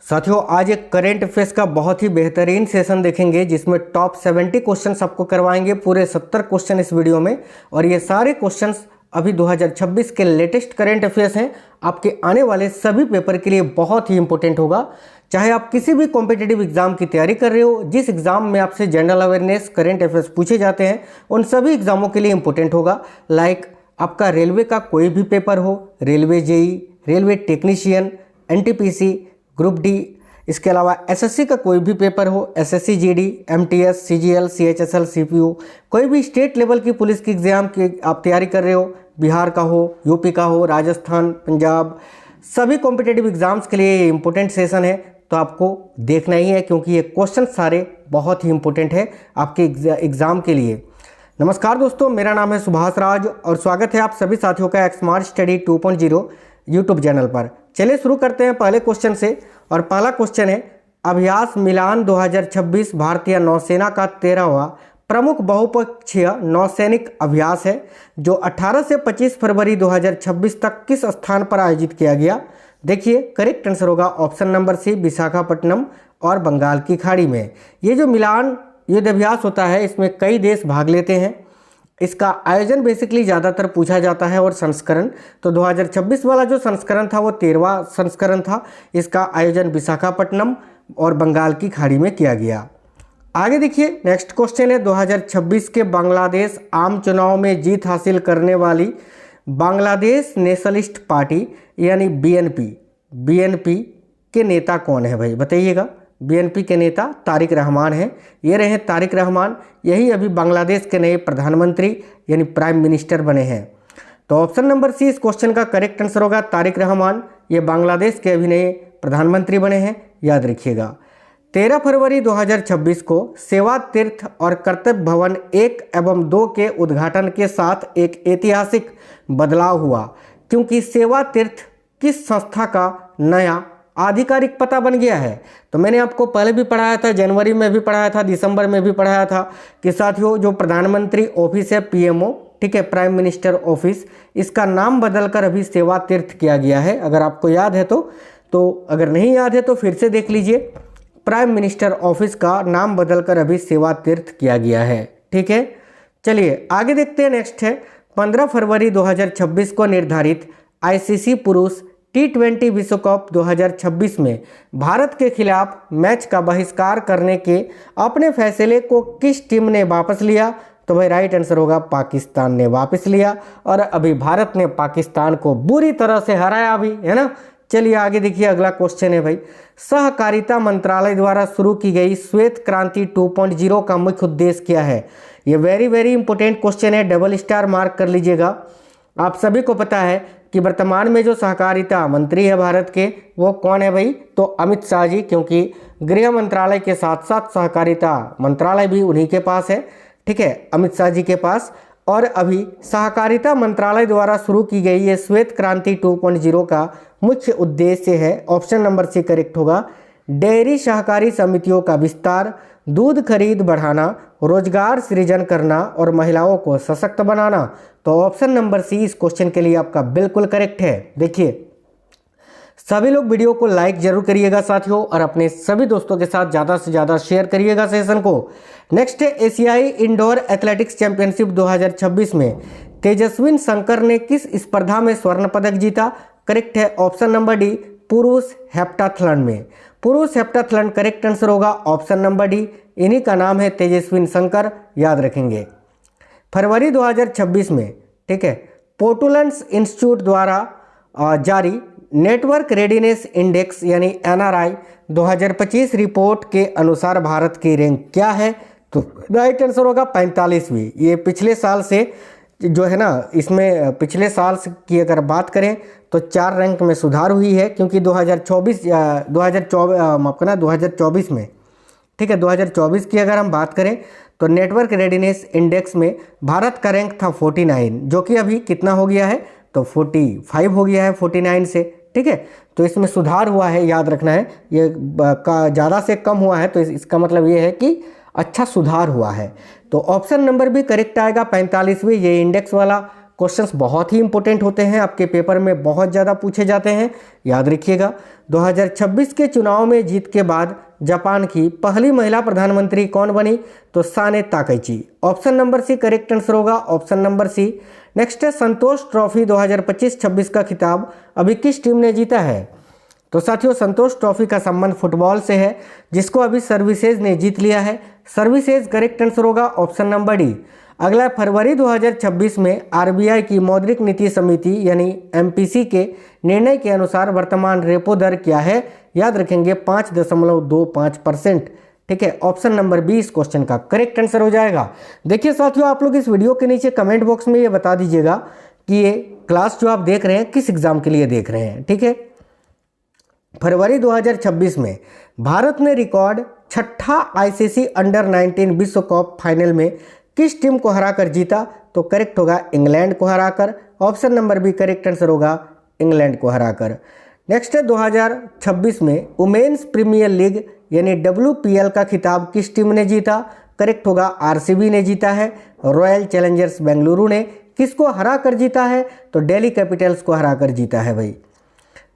साथियों, आज एक करंट अफेयर्स का बहुत ही बेहतरीन सेशन देखेंगे जिसमें टॉप 70 क्वेश्चंस आपको करवाएंगे। पूरे 70 क्वेश्चन इस वीडियो में, और ये सारे क्वेश्चंस अभी 2026 के लेटेस्ट करंट अफेयर्स हैं। आपके आने वाले सभी पेपर के लिए बहुत ही इंपॉर्टेंट होगा। चाहे आप किसी भी कॉम्पिटिटिव एग्जाम की तैयारी कर रहे हो, जिस एग्जाम में आपसे जनरल अवेयरनेस, करंट अफेयर्स पूछे जाते हैं, उन सभी एग्जामों के लिए इंपॉर्टेंट होगा। लाइक आपका रेलवे का कोई भी पेपर हो, railway JE, railway technician, NTPC, group D, इसके अलावा एसएससी का कोई भी पेपर हो, SSC GD, MTS, CGL, CHSL, CPU, कोई भी स्टेट लेवल की पुलिस की एग्जाम की आप तैयारी कर रहे हो, बिहार का हो, यूपी का हो, राजस्थान, पंजाब, सभी कॉम्पिटिटिव एग्जाम्स के लिए ये इंपॉर्टेंट सेशन है। तो आपको देखना ही है, क्योंकि ये क्वेश्चन सारे बहुत ही इंपॉर्टेंट है आपके एग्जाम के लिए। नमस्कार दोस्तों, मेरा नाम है सुभाष राज और स्वागत है आप सभी साथियों का स्मार्ट स्टडी 2.0 यूट्यूब चैनल पर। चलिए शुरू करते हैं पहले क्वेश्चन से। और पहला क्वेश्चन है, अभ्यास मिलान 2026 भारतीय नौसेना का 13वां प्रमुख बहुपक्षीय नौसैनिक अभ्यास है, जो 18 से 25 फरवरी 2026 तक किस स्थान पर आयोजित किया गया। देखिए, करेक्ट आंसर होगा ऑप्शन नंबर सी, विशाखापट्टनम और बंगाल की खाड़ी में। ये जो मिलान युद्ध अभ्यास होता है, इसमें कई देश भाग लेते हैं। इसका आयोजन बेसिकली ज़्यादातर पूछा जाता है, और संस्करण तो 2026 वाला जो संस्करण था वो 13वां संस्करण था। इसका आयोजन विशाखापट्टनम और बंगाल की खाड़ी में किया गया। आगे देखिए, नेक्स्ट क्वेश्चन है, 2026 के बांग्लादेश आम चुनाव में जीत हासिल करने वाली बांग्लादेश नेशनलिस्ट पार्टी यानी बीएनपी के नेता कौन है भाई, बताइएगा। बीएनपी के नेता तारिक रहमान हैं। ये रहे तारिक रहमान, यही अभी बांग्लादेश के नए प्रधानमंत्री यानी प्राइम मिनिस्टर बने हैं। तो ऑप्शन नंबर सी इस क्वेश्चन का करेक्ट आंसर होगा, तारिक रहमान। ये बांग्लादेश के अभी नए प्रधानमंत्री बने हैं, याद रखिएगा। 13 फरवरी 2026 को सेवा तीर्थ और कर्तव्य भवन 1 एवं 2 के उद्घाटन के साथ एक ऐतिहासिक बदलाव हुआ, क्योंकि सेवा तीर्थ किस संस्था का नया आधिकारिक पता बन गया है। तो मैंने आपको पहले भी पढ़ाया था, जनवरी में भी पढ़ाया था, दिसंबर में भी पढ़ाया था कि साथियों, जो प्रधानमंत्री ऑफिस है पीएमओ, ठीक है, प्राइम मिनिस्टर ऑफिस, इसका नाम बदलकर अभी सेवा तीर्थ किया गया है। अगर आपको याद है तो अगर नहीं याद है तो फिर से देख लीजिए। प्राइम मिनिस्टर ऑफिस का नाम बदलकर अभी सेवा तीर्थ किया गया है, ठीक है। चलिए आगे देखते हैं। नेक्स्ट है, 15 फरवरी 2026 को निर्धारित आईसीसी पुरुष T20 विश्व कप 2026 में भारत के खिलाफ मैच का बहिष्कार करने के अपने फैसले को किस टीम ने वापस लिया। तो भाई राइट आंसर होगा, पाकिस्तान ने वापस लिया। और अभी भारत ने पाकिस्तान को बुरी तरह से हराया भी, है ना। चलिए आगे देखिए, अगला क्वेश्चन है भाई, सहकारिता मंत्रालय द्वारा शुरू की गई श्वेत क्रांति 2.0 का मुख्य उद्देश्य क्या है। ये वेरी इंपॉर्टेंट क्वेश्चन है, डबल स्टार मार्क कर लीजिएगा। आप सभी को पता है कि वर्तमान में जो सहकारिता मंत्री है भारत के, वो कौन है भाई, तो अमित शाह जी, क्योंकि गृह मंत्रालय के साथ साथ सहकारिता मंत्रालय भी उन्हीं के पास है, ठीक है, अमित शाह जी के पास। और अभी सहकारिता मंत्रालय द्वारा शुरू की गई ये श्वेत क्रांति 2.0 का मुख्य उद्देश्य है, ऑप्शन नंबर सी करेक्ट होगा, डेयरी सहकारी समितियों का विस्तार, दूध खरीद बढ़ाना, रोजगार सृजन करना और महिलाओं को सशक्त बनाना। तो ऑप्शन नंबर सी इस क्वेश्चन के लिए आपका बिल्कुल करेक्ट है। देखिए, सभी लोग वीडियो को लाइक जरूर करिएगा साथियों, और अपने सभी दोस्तों के साथ ज़्यादा से ज़्यादा शेयर करिएगा सेशन को। नेक्स्ट है, एशियाई इंडोर एथलेटिक्स चैंपियनशिप 2026 में तेजस्विन शंकर ने किस स्पर्धा में स्वर्ण पदक जीता। करेक्ट है ऑप्शन नंबर डी, पुरुष हेप्टाथलन में। पुरुष हेप्टाथलन करेक्ट आंसर होगा ऑप्शन नंबर डी। इन्हीं का नाम है तेजस्विन शंकर, याद रखेंगे। फरवरी 2026 में, ठीक है, पोर्टुलैंड इंस्टीट्यूट द्वारा जारी नेटवर्क रेडीनेस इंडेक्स यानी NRI 2025 रिपोर्ट के अनुसार भारत की रैंक क्या है। तो राइट आंसर होगा 45वीं। ये पिछले साल से जो है ना, इसमें पिछले साल की अगर बात करें तो 4 रैंक में सुधार हुई है, क्योंकि 2024 में, ठीक है, 2024 की अगर हम बात करें तो नेटवर्क रेडीनेस इंडेक्स में भारत का रैंक था 49, जो कि अभी कितना हो गया है, तो 45 हो गया है 49 से, ठीक है। तो इसमें सुधार हुआ है, याद रखना है। ये का ज़्यादा से कम हुआ है, तो इसका मतलब ये है कि अच्छा सुधार हुआ है। तो ऑप्शन नंबर भी करेक्ट आएगा, 45वीं। ये इंडेक्स वाला क्वेश्चंस बहुत ही इंपॉर्टेंट होते हैं, आपके पेपर में बहुत ज़्यादा पूछे जाते हैं, याद रखिएगा। 2026 के चुनाव में जीत के बाद जापान की पहली महिला प्रधानमंत्री कौन बनी? तो Sanae Takaichi. Option number C correct answer होगा, ऑप्शन नंबर सी। नेक्स्ट है संतोष ट्रॉफी 2025-26 का खिताब अभी किस टीम ने जीता है? तो साथियों संतोष ट्रॉफी का संबंध फुटबॉल से है, जिसको अभी सर्विसेज ने जीत लिया है। सर्विसेज करेक्ट आंसर होगा, ऑप्शन नंबर डी। अगला फरवरी 2026 में आरबीआई की मौद्रिक नीति समिति यानी एमपीसी के निर्णय के अनुसार वर्तमान रेपो दर क्या है? याद रखेंगे 5.25%। ठीक है, ऑप्शन नंबर बी इस क्वेश्चन का करेक्ट आंसर हो जाएगा। देखिए साथियों, आप लोग इस वीडियो के नीचे कमेंट बॉक्स में ये बता दीजिएगा कि ये क्लास जो आप देख रहे हैं किस एग्जाम के लिए देख रहे हैं। ठीक है, फरवरी 2026 में भारत ने रिकॉर्ड छठा आईसीसी अंडर 19 विश्व कप फाइनल में किस टीम को हराकर जीता? तो करेक्ट होगा इंग्लैंड को हराकर। Option number B correct answer होगा इंग्लैंड को हराकर। नेक्स्ट है 2026 में वुमेन्स प्रीमियर लीग यानी WPL का खिताब किस टीम ने जीता? करेक्ट होगा आरसीबी ने जीता है। रॉयल चैलेंजर्स बेंगलुरु ने किसको हरा कर जीता है? तो दिल्ली कैपिटल्स को हरा कर जीता है भाई।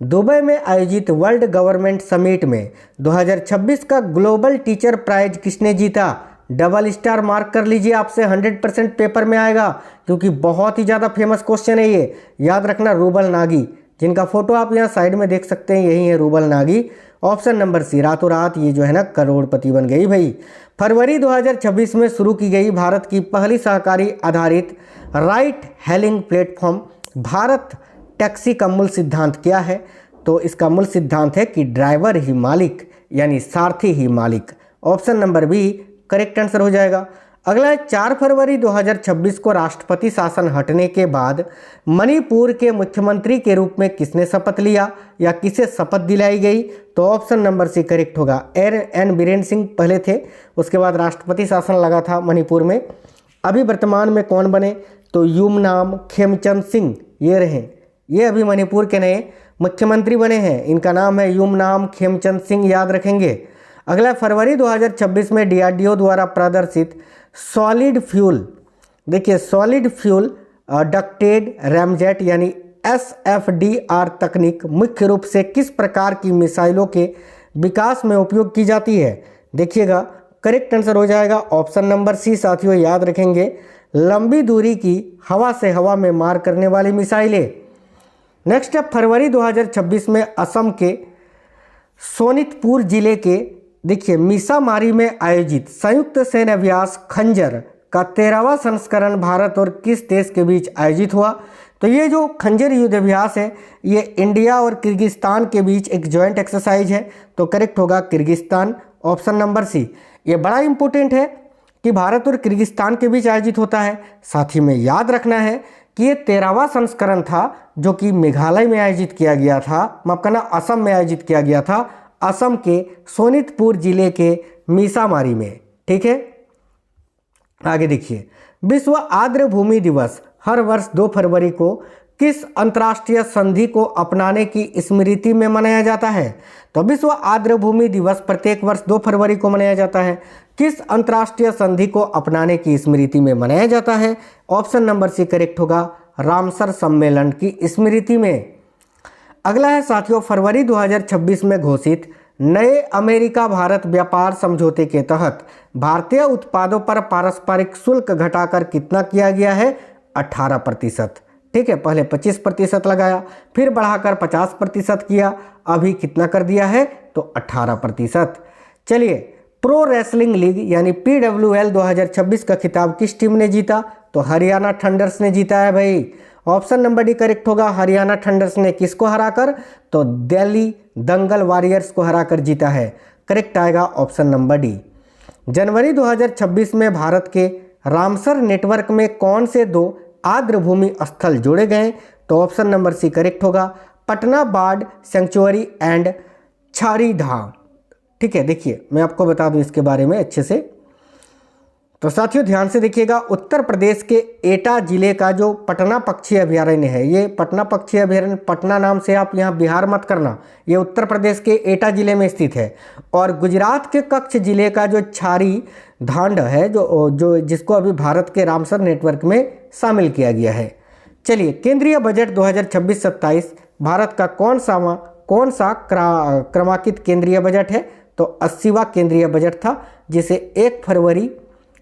दुबई में आयोजित वर्ल्ड गवर्नमेंट समिट में 2026 का ग्लोबल टीचर प्राइज किसने जीता? डबल स्टार मार्क कर लीजिए, आपसे 100% पेपर में आएगा, क्योंकि बहुत ही ज़्यादा फेमस क्वेश्चन है ये। याद रखना, रूबल नागी, जिनका फोटो आप यहाँ साइड में देख सकते हैं, यही है Rubal Nagi. Option number C, रातों रात ये जो है ना करोड़पति बन गई भाई। फरवरी 2026 में शुरू की गई भारत की पहली सहकारी आधारित right hailing platform Bharat taxi का मूल सिद्धांत क्या है? तो इसका मूल सिद्धांत है कि ड्राइवर ही मालिक यानी सारथी ही मालिक। Option number B correct answer हो जाएगा। अगला है 4 फरवरी 2026 को राष्ट्रपति शासन हटने के बाद मणिपुर के मुख्यमंत्री के रूप में किसने शपथ लिया या किसे शपथ दिलाई गई? तो ऑप्शन नंबर सी करेक्ट होगा एन बीरेन सिंह पहले थे, उसके बाद राष्ट्रपति शासन लगा था मणिपुर में। अभी वर्तमान में कौन बने? तो यूमनाम खेमचंद सिंह ये रहे, ये अभी मणिपुर के नए मुख्यमंत्री बने हैं। इनका नाम है यूमनाम खेमचंद सिंह, याद रखेंगे। अगला फरवरी 2026 में डीआरडीओ द्वारा प्रदर्शित सॉलिड फ्यूल, देखिए सॉलिड फ्यूल डक्टेड रैमजेट यानी SFDR तकनीक मुख्य रूप से किस प्रकार की मिसाइलों के विकास में उपयोग की जाती है? देखिएगा करेक्ट आंसर हो जाएगा ऑप्शन नंबर सी। साथियों याद रखेंगे, लंबी दूरी की हवा से हवा में मार करने वाली मिसाइलें। नेक्स्ट है फरवरी 2026 में असम के सोनितपुर जिले के देखिए मीसामारी में आयोजित संयुक्त सैन्य अभ्यास खंजर का 13वां संस्करण भारत और किस देश के बीच आयोजित हुआ? तो ये जो खंजर युद्ध अभ्यास है ये इंडिया और किर्गिस्तान के बीच एक जॉइंट एक्सरसाइज है, तो करेक्ट होगा किर्गिस्तान। ऑप्शन नंबर सी। ये बड़ा इंपॉर्टेंट है कि भारत और किर्गिस्तान के बीच आयोजित होता है। साथ ही में याद रखना है कि ये 13वां संस्करण था जो कि मेघालय में आयोजित किया गया था, माफ करना असम में आयोजित किया गया था, असम के सोनितपुर जिले के मीसामारी में। ठीक है, आगे देखिए, विश्व आर्द्र भूमि दिवस हर वर्ष 2 फरवरी को किस अंतर्राष्ट्रीय संधि को अपनाने की स्मृति में मनाया जाता है? तो विश्व आर्द्र भूमि दिवस प्रत्येक वर्ष 2 फरवरी को मनाया जाता है। किस अंतर्राष्ट्रीय संधि को अपनाने की स्मृति में मनाया जाता है? ऑप्शन नंबर सी करेक्ट होगा रामसर सम्मेलन की स्मृति में। अगला है साथियों फरवरी 2026 में घोषित नए अमेरिका भारत व्यापार समझौते के तहत भारतीय उत्पादों पर पारस्परिक शुल्क घटाकर कितना किया गया है? 18%। ठीक है, पहले 25% लगाया, फिर बढ़ाकर 50% किया, अभी कितना कर दिया है? तो 18%। चलिए, प्रो रेसलिंग लीग यानी PWL 2026 का खिताब किस टीम ने जीता? तो हरियाणा थंडर्स ने जीता है भाई। ऑप्शन नंबर डी करेक्ट होगा, हरियाणा थंडर्स ने किसको हराकर? तो दिल्ली दंगल वॉरियर्स को हराकर जीता है। करेक्ट आएगा ऑप्शन नंबर डी। जनवरी 2026 में भारत के रामसर नेटवर्क में कौन से 2 आर्द्र भूमि स्थल जोड़े गए? तो ऑप्शन नंबर सी करेक्ट होगा पटना बार्ड सेंचुरी एंड छारी धाम। ठीक है, देखिए मैं आपको बता दूं इसके बारे में अच्छे से। तो साथियों ध्यान से देखिएगा, उत्तर प्रदेश के एटा जिले का जो पटना पक्षी अभयारण्य है, ये पटना पक्षी अभयारण्य, पटना नाम से आप यहाँ बिहार मत करना, ये उत्तर प्रदेश के एटा जिले में स्थित है। और गुजरात के कच्छ जिले का जो छारी धांड है जो जिसको अभी भारत के रामसर नेटवर्क में शामिल किया गया है। चलिए, केंद्रीय बजट 2026-27 भारत का कौन सा क्रमांकित केंद्रीय बजट है? तो 80वां केंद्रीय बजट था, जिसे 1 फरवरी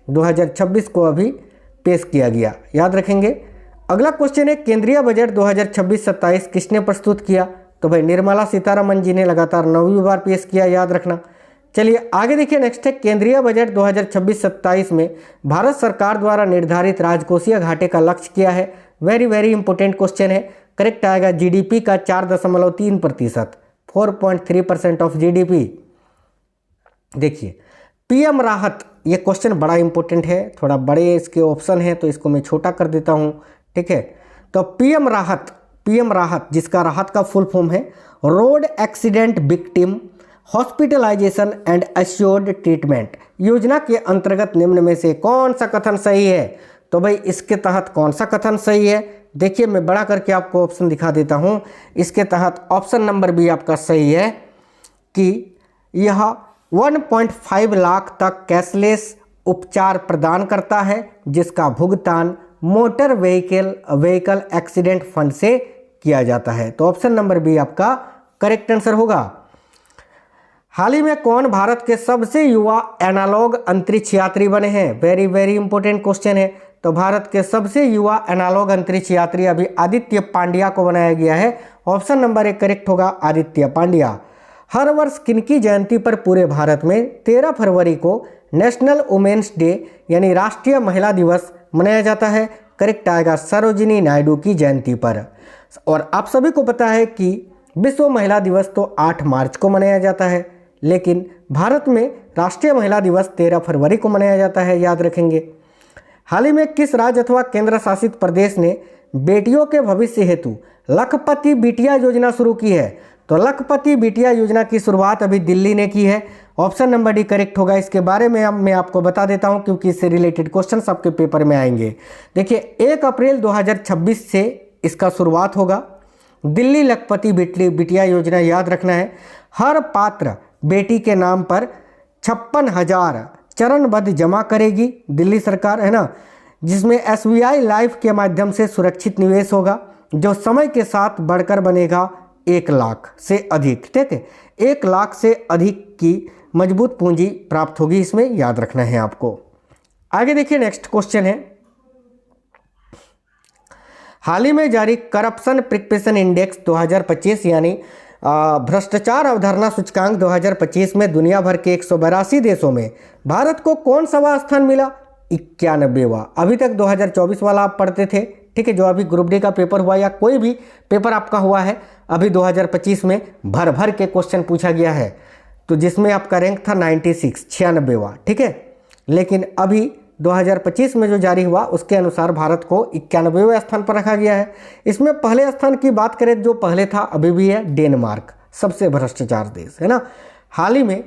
2026 को अभी पेश किया गया, याद रखेंगे। अगला क्वेश्चन है, केंद्रीय बजट 2026-27 किसने प्रस्तुत किया? तो भाई निर्मला सीतारमण जी ने लगातार 9वीं बार पेश किया, याद रखना। चलिए आगे देखिए, नेक्स्ट है, केंद्रीय बजट 2026-27 में भारत सरकार द्वारा निर्धारित राजकोषीय घाटे का लक्ष्य क्या है? वेरी वेरी इंपॉर्टेंट क्वेश्चन है। करेक्ट आएगा जीडीपी का 4.3%, 4.3% ऑफ जीडीपी। देखिए पीएम राहत, ये क्वेश्चन बड़ा इंपॉर्टेंट है, थोड़ा बड़े इसके ऑप्शन है तो इसको मैं छोटा कर देता हूँ, ठीक है। तो पीएम राहत जिसका राहत का फुल फॉर्म है road accident victim hospitalization and assured treatment, योजना के अंतर्गत निम्न में से कौन सा कथन सही है? तो भाई इसके तहत कौन सा कथन सही है? देखिए मैं बड़ा करके आपको ऑप्शन दिखा देता हूँ। इसके तहत ऑप्शन नंबर बी आपका सही है कि यह 1.5 लाख तक कैशलेस उपचार प्रदान करता है, जिसका भुगतान मोटर व्हीकल एक्सीडेंट फंड से किया जाता है। तो ऑप्शन नंबर बी आपका करेक्ट आंसर होगा। हाल ही में कौन भारत के सबसे युवा एनालॉग अंतरिक्ष यात्री बने हैं? वेरी वेरी इंपॉर्टेंट क्वेश्चन है। तो भारत के सबसे युवा एनालॉग अंतरिक्ष यात्री अभी आदित्य पांड्या को बनाया गया है। ऑप्शन नंबर 1 करेक्ट होगा, आदित्य पांड्या। हर वर्ष किनकी जयंती पर पूरे भारत में 13 फरवरी को नेशनल वुमेन्स डे यानी राष्ट्रीय महिला दिवस मनाया जाता है? करेक्ट आएगा सरोजिनी नायडू की जयंती पर। और आप सभी को पता है कि विश्व महिला दिवस तो 8 मार्च को मनाया जाता है, लेकिन भारत में राष्ट्रीय महिला दिवस 13 फरवरी को मनाया जाता है, याद रखेंगे। हाल ही में किस राज्य अथवा केंद्र शासित प्रदेश ने बेटियों के भविष्य हेतु लखपति बिटिया योजना शुरू की है? तो लखपति बिटिया योजना की शुरुआत अभी दिल्ली ने की है। ऑप्शन नंबर डी करेक्ट होगा। इसके बारे में मैं आपको बता देता हूं क्योंकि इससे रिलेटेड क्वेश्चन आपके पेपर में आएंगे। देखिए 1 अप्रैल 2026 से इसका शुरुआत होगा। दिल्ली लखपति बिटिया योजना, याद रखना है, हर पात्र बेटी के नाम पर 56,000 चरणबद्ध जमा करेगी दिल्ली सरकार, है ना, जिसमें SBI लाइफ के माध्यम से सुरक्षित निवेश होगा, जो समय के साथ बढ़कर बनेगा 1 लाख से अधिक, ठीक है। 1 लाख से अधिक की मजबूत पूंजी प्राप्त होगी, इसमें याद रखना है आपको। आगे देखिए, नेक्स्ट क्वेश्चन है, हाल ही में जारी करप्शन प्रिपरेशन इंडेक्स 2025 यानी भ्रष्टाचार अवधारणा सूचकांक 2025 में दुनिया भर के 182 देशों में भारत को कौन सा स्थान मिला? 91वां। अभी तक 2024 वाला आप पढ़ते थे, ठीक है, जो अभी ग्रुप डी का पेपर हुआ या कोई भी पेपर आपका हुआ है, अभी 2025 में भर भर के क्वेश्चन पूछा गया है, तो जिसमें आपका रैंक था 96वां, ठीक है। लेकिन अभी 2025 में जो जारी हुआ उसके अनुसार भारत को 91वें स्थान पर रखा गया है। इसमें पहले स्थान की बात करें, जो पहले था अभी भी है, डेनमार्क, सबसे भ्रष्टाचार देश, है ना। हाल ही में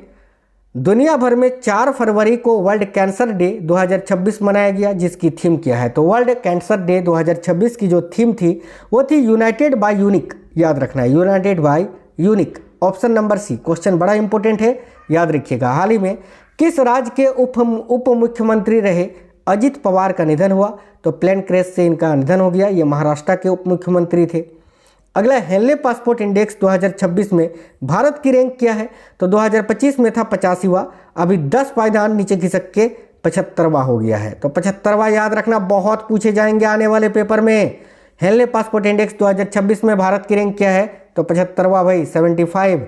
दुनिया भर में 4 फरवरी को वर्ल्ड कैंसर डे 2026 मनाया गया, जिसकी थीम क्या है? तो वर्ल्ड कैंसर डे 2026 की जो थीम थी वो थी यूनाइटेड बाय यूनिक, याद रखना है, united by unique. Option number C, question बड़ा इंपॉर्टेंट है, याद रखिएगा। हाल ही में किस राज्य के उप मुख्यमंत्री रहे अजित पवार का निधन हुआ? तो प्लेन क्रैश से इनका निधन हो गया, ये महाराष्ट्र के उप मुख्यमंत्री थे। अगला हेनले पासपोर्ट इंडेक्स 2026 में भारत की रैंक क्या है? तो 2025 में था 85वां, अभी 10 पायदान नीचे खिसक के 75वां हो गया है। तो 75वां याद रखना, बहुत पूछे जाएंगे आने वाले पेपर में। हेनले पासपोर्ट इंडेक्स 2026 में भारत की रैंक क्या है? तो 75वां भाई, 75।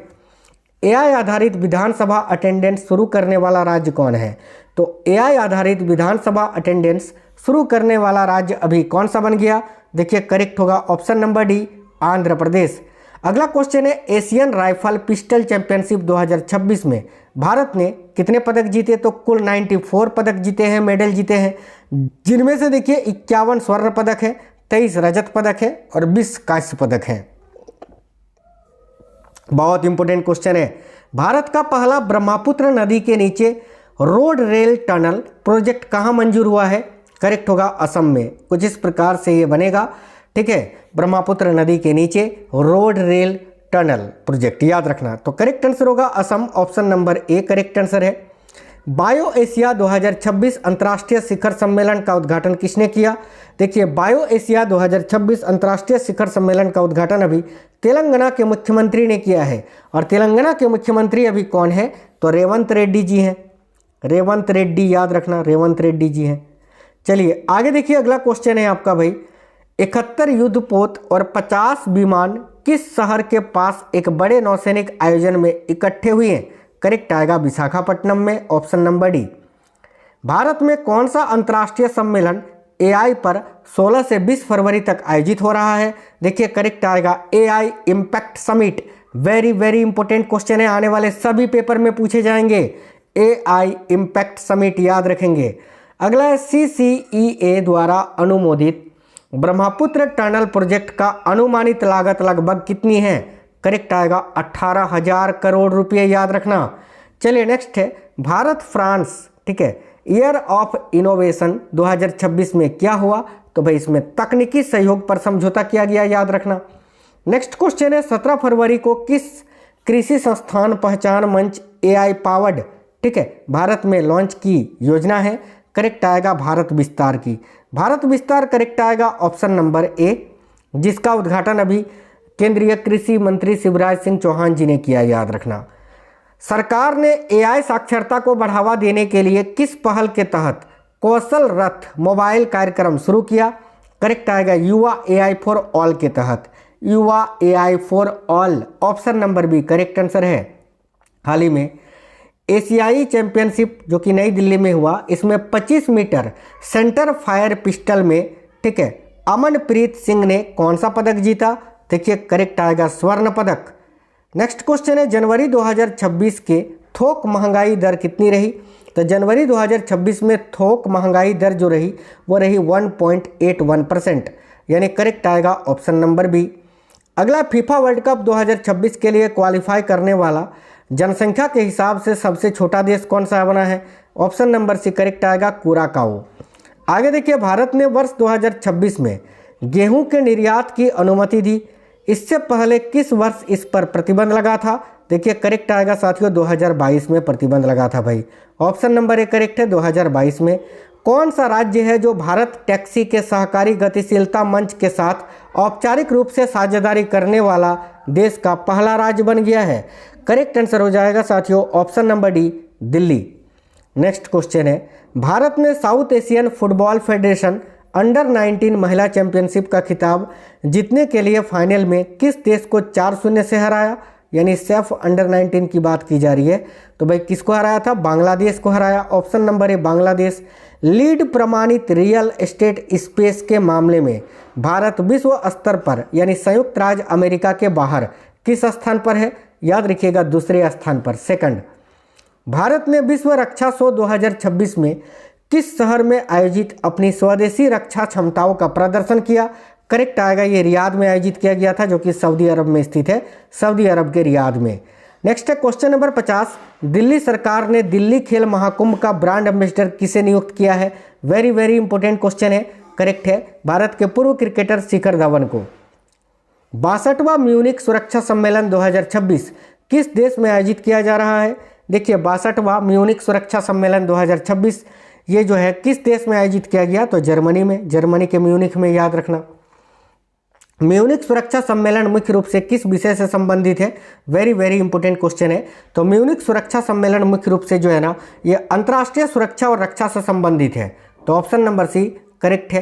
AI आधारित विधानसभा अटेंडेंस शुरू करने वाला राज्य कौन है? तो AI आधारित विधानसभा अटेंडेंस शुरू करने वाला राज्य अभी कौन सा बन गया? देखिए करेक्ट होगा option number D, Andhra Pradesh. अगला क्वेश्चन है, एशियन राइफल पिस्टल चैंपियनशिप 2026 में भारत ने कितने पदक जीते? तो कुल 94 पदक जीते हैं, मेडल जीते हैं, जिनमें से देखिए 51 स्वर्ण पदक है, 23 रजत पदक है और 20 कांस्य पदक है। बहुत इंपॉर्टेंट क्वेश्चन है। भारत का पहला ब्रह्मपुत्र नदी के नीचे रोड रेल टनल प्रोजेक्ट कहाँ मंजूर हुआ है? करेक्ट होगा असम में। कुछ इस प्रकार से ये बनेगा, ठीक है, ब्रह्मपुत्र नदी के नीचे रोड रेल टनल प्रोजेक्ट, याद रखना। तो करेक्ट आंसर होगा Assam, option number A correct answer है। बायो एशिया 2026 अंतर्राष्ट्रीय शिखर सम्मेलन का उद्घाटन किसने किया? देखिए, बायो एशिया 2026 अंतर्राष्ट्रीय शिखर सम्मेलन का उद्घाटन अभी तेलंगाना के मुख्यमंत्री ने किया है। और तेलंगाना के मुख्यमंत्री अभी कौन है? तो रेवंत रेड्डी जी हैं। रेवंत रेड्डी, याद रखना, रेवंत रेड्डी जी हैं। चलिए आगे देखिए, अगला क्वेश्चन है आपका भाई, 71 युद्धपोत और 50 विमान किस शहर के पास एक बड़े नौसैनिक आयोजन में इकट्ठे हुए हैं? करेक्ट आएगा विशाखापट्टनम में, ऑप्शन नंबर डी। भारत में कौन सा अंतर्राष्ट्रीय सम्मेलन एआई पर 16 से 20 फरवरी तक आयोजित हो रहा है? देखिए करेक्ट आएगा AI impact summit. Very very important question है, आने वाले सभी पेपर में पूछे जाएंगे। एआई इम्पैक्ट समिट याद रखेंगे। अगला है, CCEA द्वारा अनुमोदित ब्रह्मपुत्र टनल प्रोजेक्ट का अनुमानित लागत लगभग कितनी है? करेक्ट आएगा 18,000 करोड़ रुपए, याद रखना। चलिए नेक्स्ट है, भारत फ्रांस, ठीक है, ईयर ऑफ इनोवेशन 2026 में क्या हुआ? तो भाई इसमें तकनीकी सहयोग पर समझौता किया गया, याद रखना। नेक्स्ट क्वेश्चन है, 17 फरवरी को किस कृषि संस्थान पहचान मंच AI पावर्ड, ठीक है, भारत में लॉन्च की योजना है? करेक्ट आएगा भारत विस्तार की। भारत विस्तार करेक्ट आएगा ऑप्शन नंबर ए, जिसका उद्घाटन अभी केंद्रीय कृषि मंत्री शिवराज सिंह चौहान जी ने किया, याद रखना। सरकार ने AI साक्षरता को बढ़ावा देने के लिए किस पहल के तहत कौशल रथ मोबाइल कार्यक्रम शुरू किया? करेक्ट आएगा युवा AI फॉर ऑल के तहत, युवा AI for all, option number B correct answer है। हाल ही में एशियाई चैंपियनशिप जो कि नई दिल्ली में हुआ, इसमें 25 मीटर सेंटर फायर पिस्टल में, ठीक है, अमनप्रीत सिंह ने कौन सा पदक जीता? देखिए करेक्ट आएगा स्वर्ण पदक। नेक्स्ट क्वेश्चन है, जनवरी 2026 के थोक महंगाई दर कितनी रही? तो जनवरी 2026 में थोक महंगाई दर जो रही वो रही 1.81%, यानी करेक्ट आएगा ऑप्शन नंबर बी। अगला, फीफा वर्ल्ड कप 2026 के लिए क्वालिफाई करने वाला जनसंख्या के हिसाब से सबसे छोटा देश कौन सा बना है? ऑप्शन नंबर सी करेक्ट आएगा कुराकाओ। आगे देखिए, भारत ने वर्ष 2026 में गेहूं के निर्यात की अनुमति दी। इससे पहले किस वर्ष इस पर प्रतिबंध लगा था? देखिए करेक्ट आएगा साथियों 2022 में प्रतिबंध लगा था भाई, ऑप्शन नंबर ए करेक्ट है 2022 में। कौन सा राज्य है जो भारत टैक्सी के सहकारी गतिशीलता मंच के साथ औपचारिक रूप से साझेदारी करने वाला देश का पहला राज्य बन गया है? करेक्ट आंसर हो जाएगा साथियों option number D, Delhi. Next question है, भारत ने south Asian football federation under 19 महिला चैंपियनशिप का खिताब जीतने के लिए फाइनल में किस देश को 4-0 से हराया? यानी सेफ अंडर 19 की बात की जा रही है, तो भाई किसको हराया था? बांग्लादेश को हराया, option number A Bangladesh. Lead प्रमाणित रियल एस्टेट स्पेस के मामले में भारत विश्व स्तर पर यानी संयुक्त राज्य अमेरिका के बाहर किस स्थान पर है? याद रखिएगा दूसरे स्थान पर, सेकंड। भारत ने विश्व रक्षा शो 2026 में किस शहर में आयोजित अपनी स्वदेशी रक्षा क्षमताओं का प्रदर्शन किया? करेक्ट आएगा ये रियाद में आयोजित किया गया था, जो कि सऊदी अरब में स्थित है, सऊदी अरब के रियाद में। नेक्स्ट है क्वेश्चन नंबर 50, दिल्ली सरकार ने दिल्ली खेल महाकुंभ का ब्रांड एम्बेसडर किसे नियुक्त किया है? वेरी वेरी इंपॉर्टेंट क्वेश्चन है, करेक्ट है भारत के पूर्व क्रिकेटर शिखर धवन को। 62वां म्यूनिक सुरक्षा सम्मेलन 2026 किस देश में आयोजित किया जा रहा है? देखिए 62वां म्यूनिक सुरक्षा सम्मेलन 2026 ये जो है किस देश में आयोजित किया गया? तो जर्मनी में, जर्मनी के म्यूनिक में, याद रखना। म्यूनिक सुरक्षा सम्मेलन मुख्य रूप से किस विषय से संबंधित है? वेरी वेरी इंपॉर्टेंट क्वेश्चन है। तो म्यूनिक सुरक्षा सम्मेलन मुख्य रूप से जो है ना, ये अंतर्राष्ट्रीय सुरक्षा और रक्षा से संबंधित है, तो ऑप्शन नंबर सी करेक्ट है।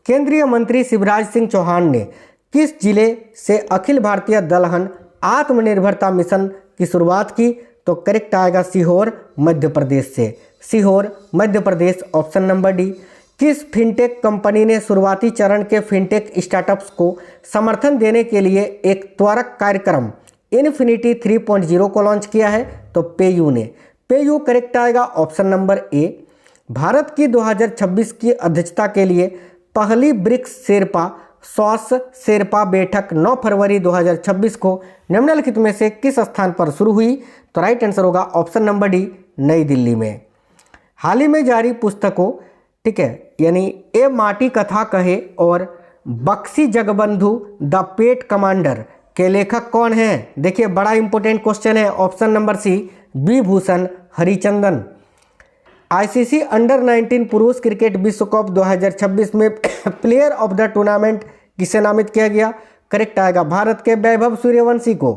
केंद्रीय मंत्री शिवराज सिंह चौहान ने किस जिले से अखिल भारतीय दलहन आत्मनिर्भरता मिशन की शुरुआत की? तो करेक्ट आएगा सीहोर मध्य प्रदेश से, Sehore Madhya Pradesh, option number D. किस फिनटेक कंपनी ने शुरुआती चरण के फिनटेक स्टार्टअप्स को समर्थन देने के लिए एक त्वरक कार्यक्रम इन्फिनिटी 3.0 को लॉन्च किया है? तो पेयू ने, पेयू करेक्ट आएगा ऑप्शन नंबर ए। भारत की 2026 की अध्यक्षता के लिए पहली ब्रिक्स शेरपा बैठक 9 फरवरी 2026 को निम्नलिखित में से किस स्थान पर शुरू हुई? तो राइट आंसर होगा ऑप्शन नंबर डी, नई दिल्ली में। हाल ही में जारी पुस्तकों, ठीक है, यानी ए माटी कथा कहे और बक्सी जगबंधु द पेट कमांडर के लेखक कौन हैं? देखिए बड़ा इंपॉर्टेंट क्वेश्चन है, option number C B Bhushan Harichandan. ICC under 19 पुरुष क्रिकेट विश्व कप 2026 में प्लेयर ऑफ द टूर्नामेंट किसे नामित किया गया? करेक्ट आएगा भारत के वैभव सूर्यवंशी को।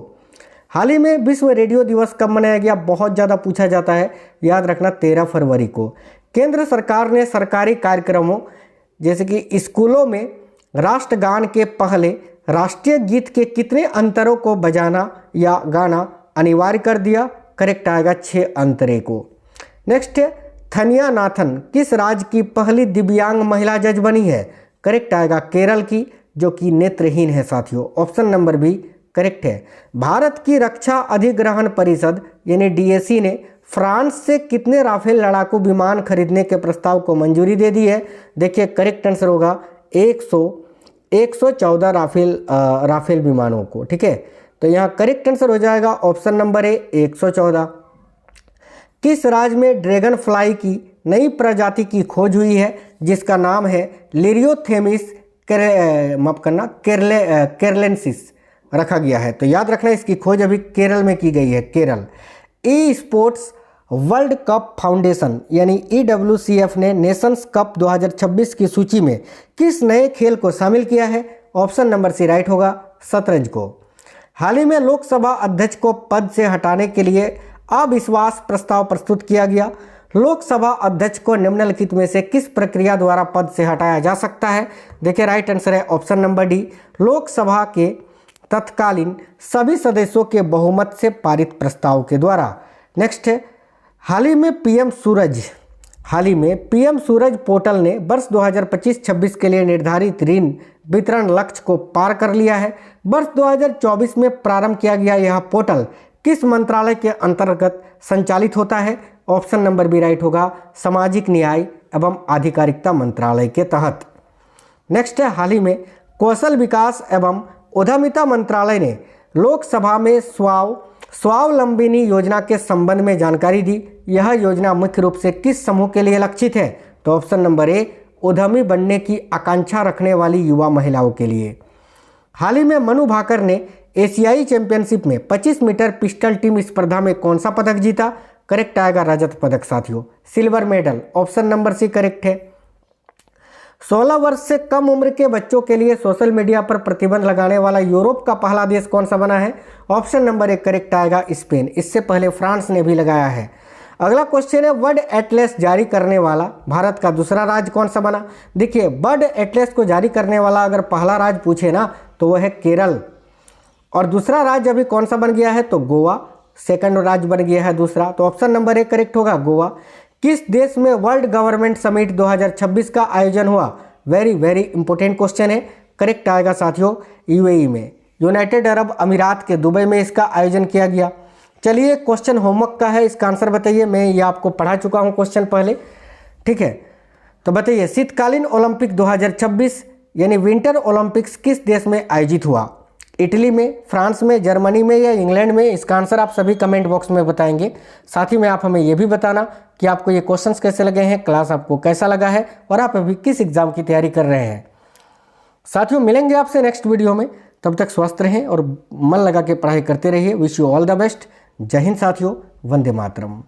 हाल ही में विश्व रेडियो दिवस कब मनाया गया? बहुत ज़्यादा पूछा जाता है, याद रखना 13 फरवरी को। केंद्र सरकार ने सरकारी कार्यक्रमों जैसे कि स्कूलों में राष्ट्रगान के पहले राष्ट्रीय गीत के कितने अंतरों को बजाना या गाना अनिवार्य कर दिया? करेक्ट आएगा 6 अंतरे को। नेक्स्ट है थनिया नाथन किस राज्य की पहली दिव्यांग महिला जज बनी है? करेक्ट आएगा केरल की, जो कि नेत्रहीन है साथियों। ऑप्शन नंबर बी करेक्ट है। भारत की रक्षा अधिग्रहण परिषद यानी डीएसी ने फ्रांस से कितने राफेल लड़ाकू विमान खरीदने के प्रस्ताव को मंजूरी दे दी है? देखिए करेक्ट आंसर होगा 114 राफेल विमानों को। ठीक है, तो यहाँ करेक्ट आंसर हो जाएगा ऑप्शन नंबर ए 114। किस राज्य में ड्रैगन फ्लाई की नई प्रजाति की खोज हुई है जिसका नाम है लिरियोथेमिस केरलेंसिस रखा गया है? तो याद रखना इसकी खोज अभी केरल में की गई है, Kerala. E sports world cup foundation यानी EWCF ने नेशंस कप 2026 की सूची में किस नए खेल को शामिल किया है? ऑप्शन नंबर सी राइट होगा शतरंज को। हाल ही में लोकसभा अध्यक्ष को पद से हटाने के लिए अविश्वास प्रस्ताव प्रस्तुत किया गया। लोकसभा अध्यक्ष को निम्नलिखित में से किस प्रक्रिया द्वारा पद से हटाया जा सकता है? देखिए राइट आंसर है ऑप्शन नंबर डी लोकसभा के तत्कालीन सभी सदस्यों के बहुमत से पारित प्रस्ताव के द्वारा। नेक्स्ट है हाल ही में पीएम सूरज पोर्टल ने वर्ष 2025-26 के लिए निर्धारित ऋण वितरण लक्ष्य को पार कर लिया है। वर्ष 2024 में प्रारंभ किया गया यह पोर्टल किस मंत्रालय के अंतर्गत संचालित होता है? ऑप्शन नंबर बी राइट होगा सामाजिक न्याय एवं आधिकारिकता मंत्रालय के तहत। नेक्स्ट है हाल ही में कौशल विकास एवं उद्यमिता मंत्रालय ने लोकसभा में स्वावलंबिनी योजना के संबंध में जानकारी दी। यह योजना मुख्य रूप से किस समूह के लिए लक्षित है? तो ऑप्शन नंबर ए उद्यमी बनने की आकांक्षा रखने वाली युवा महिलाओं के लिए। हाल ही में मनु भाकर ने एशियाई चैंपियनशिप में 25 मीटर पिस्टल टीम स्पर्धा में कौन सा पदक जीता? करेक्ट आएगा रजत पदक साथियों, silver medal. Option number C correct है। 16 वर्ष से कम उम्र के बच्चों के लिए सोशल मीडिया पर प्रतिबंध लगाने वाला यूरोप का पहला देश कौन सा बना है? ऑप्शन नंबर ए करेक्ट आएगा स्पेन। इससे पहले फ्रांस ने भी लगाया है। अगला क्वेश्चन है वर्ल्ड एटलस जारी करने वाला भारत का दूसरा राज्य कौन सा बना? देखिए वर्ल्ड एटलस को जारी करने वाला अगर पहला राज्य पूछे ना तो वह है केरल, और दूसरा राज्य अभी कौन सा बन गया है? तो गोवा सेकंड राज्य बन गया है दूसरा। तो ऑप्शन नंबर ए करेक्ट होगा गोवा। किस देश में वर्ल्ड गवर्नमेंट समिट 2026 का आयोजन हुआ? वेरी इंपॉर्टेंट क्वेश्चन है। करेक्ट आएगा साथियों यूएई में, यूनाइटेड अरब अमीरात के दुबई में इसका आयोजन किया गया। चलिए क्वेश्चन होमवर्क का है, इसका आंसर बताइए। मैं ये आपको पढ़ा चुका हूँ क्वेश्चन पहले, ठीक है। तो बताइए शीतकालीन ओलंपिक 2026 यानी विंटर ओलंपिक्स किस देश में आयोजित हुआ? इटली में, फ्रांस में, जर्मनी में या इंग्लैंड में? इसका आंसर आप सभी कमेंट बॉक्स में बताएंगे। साथ ही में आप हमें यह भी बताना कि आपको ये क्वेश्चंस कैसे लगे हैं, क्लास आपको कैसा लगा है और आप अभी किस एग्जाम की तैयारी कर रहे हैं। साथियों मिलेंगे आपसे नेक्स्ट वीडियो में, तब तक स्वस्थ रहें और मन लगा के पढ़ाई करते रहिए। Wish you all the best. जय हिंद साथियों, वंदे मातरम।